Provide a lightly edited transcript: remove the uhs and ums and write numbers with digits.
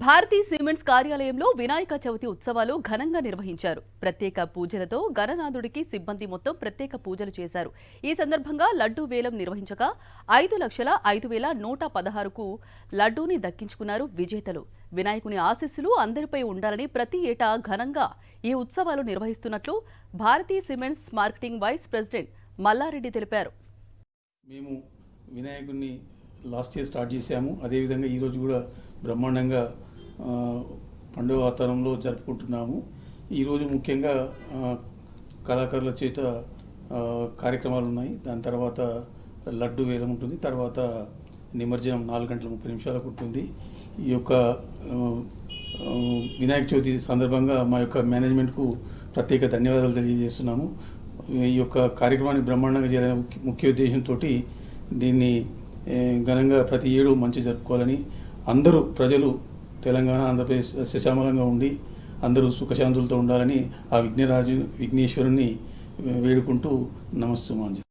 Bharati cements కార్యాలయంలో వినాయక చవితి ఉత్సవాలు ఘనంగా నిర్వహించారు. ప్రత్యేక పూజలతో గణనాథుడికి సిబ్బంది మొత్తం ప్రత్యేక పూజలు చేశారు. ఈ సందర్భంగా లడ్డూ వేలం నిర్వహించగా 5,05,116కు లడ్డూని దక్కించుకున్నారు విజేతలు. వినాయకుని ఆశీస్సులు అందరిపై ఉండాలని ప్రతి ఏటా ఘనంగా ఈ ఉత్సవాలు నిర్వహిస్తున్నట్లు Bharathi cements marketing vice president Mallareddy తెలిపారు. మేము వినాయకుడిని లాస్ట్ ఇయర్ స్టార్ట్ చేశాము. అదేవిధంగా ఈరోజు కూడా బ్రహ్మాండంగా పండుగ వాతావరణంలో జరుపుకుంటున్నాము. ఈరోజు ముఖ్యంగా కళాకారుల చేత కార్యక్రమాలు ఉన్నాయి. దాని తర్వాత లడ్డు వేలం ఉంటుంది. తర్వాత నిమజ్జనం 4:30 ఉంటుంది. ఈ యొక్క వినాయక చవితి సందర్భంగా మా యొక్క మేనేజ్మెంట్కు ప్రత్యేక ధన్యవాదాలు తెలియజేస్తున్నాము. ఈ యొక్క కార్యక్రమాన్ని బ్రహ్మాండంగా చేయాలని ముఖ్య ఉద్దేశంతో దీన్ని ఘనంగా ప్రతి ఏడు మంచి జరుపుకోవాలని, అందరూ ప్రజలు తెలంగాణ ఆంధ్రప్రదేశ్ సశామలంగా ఉండి అందరూ సుఖశాంతులతో ఉండాలని ఆ విఘ్నేశ్వరుని వేడుకుంటూ నమస్సుమాంజలి.